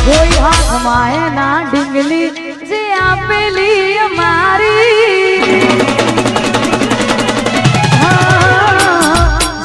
કોઈ હાથમાં એના ડીંગલી જે આપેલી અમારી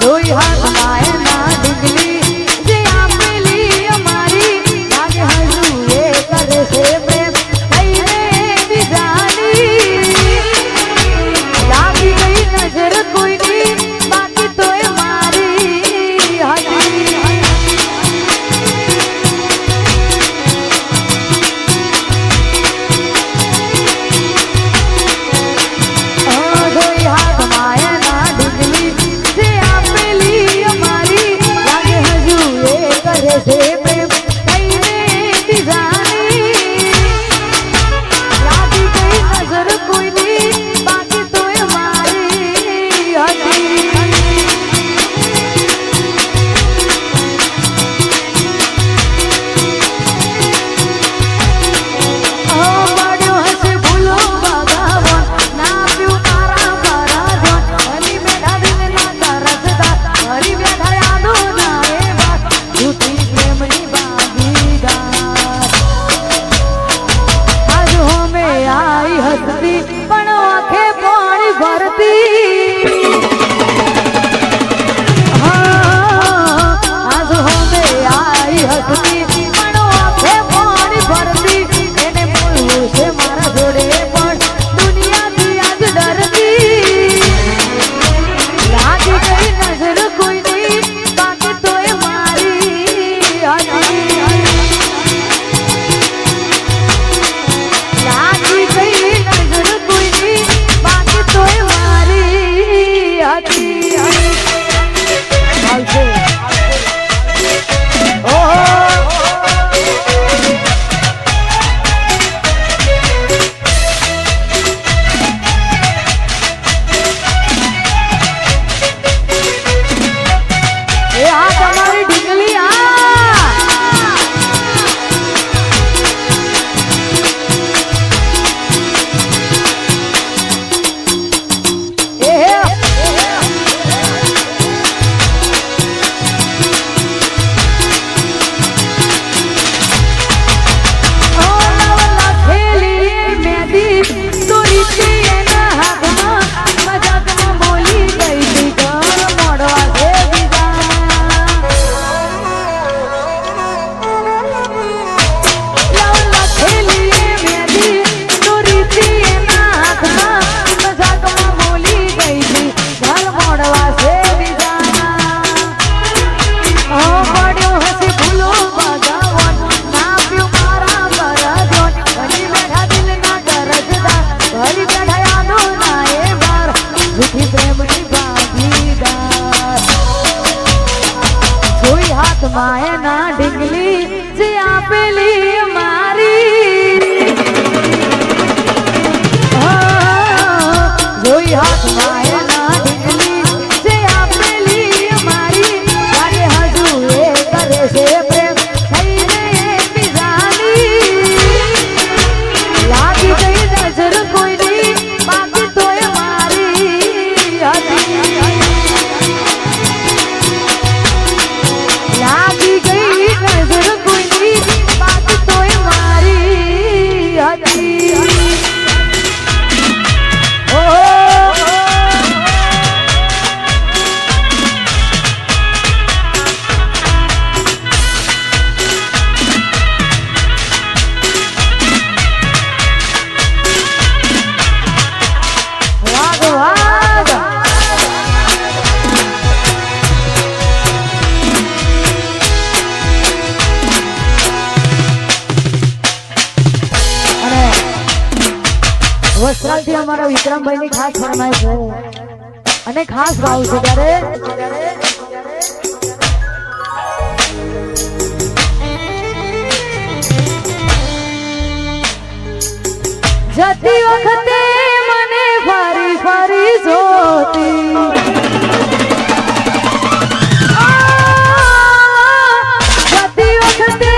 કોઈ હાથમાં એના ડીંગલી જે આપેલી અમારી લાગે હજુ એ કરે છે પ્રેમ કઈને બીજાની લાગી ગઈ નજર કોઈની બાકી તોય મારી હતી માયના ડીંગલી જે આપેલી અમારી જોઈ હાથ માયના ડીંગલી જે આપેલી અમારી લાગે હજુ એ કરે છે પ્રેમ થઈને બીજાની લાગી ગઈ નજર કોઈની બાકી તોય મારી હતી લાગી ગઈ નજર કોઈની બાકી તોય મારી હતી વસ્ત્રાલથી અમારા વિક્રમભાઈ ની ખાસ ફરમાઈશ છે અને ખાસ ગાવું છે ત્યારે જતી વખતે મને ફરી ફરી જોતી જતી વખતે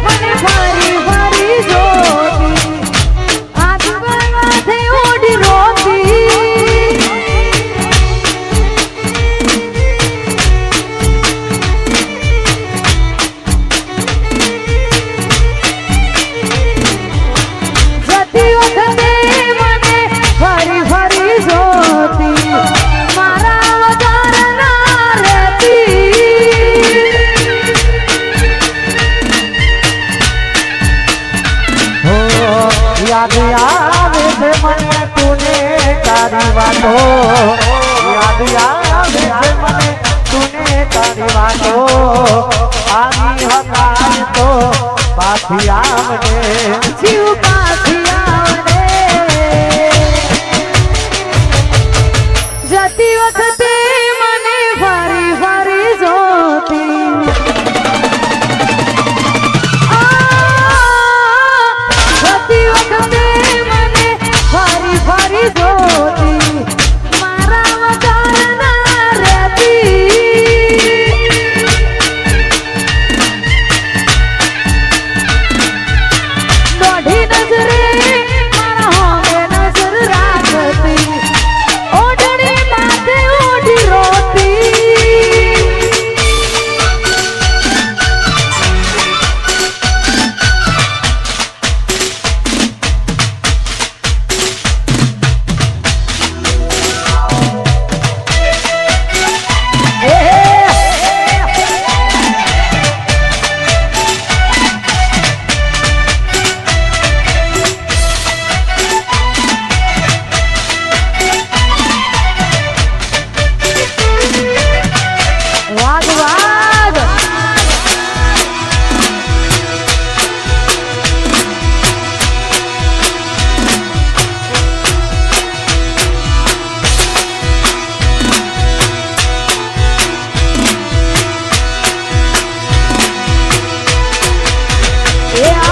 મને ફરી ફરી જોતી યાદ આવે છે મને તુને તારી વાતો યાદ આવે છે મને તુને તારી વાતો આવી હકાય તો પાછી આવને જીવ પાછી આવને જતી વખતે મને ફરી ફરી જોતી જતી વખતે મને ફરી ફરી જોતી મારા વગર ના રહેતી દોઢી નજરે મારા હોમે નજર રાખતી ઓઢણી માથે ઓઢી રોતી વાગ વાગ એ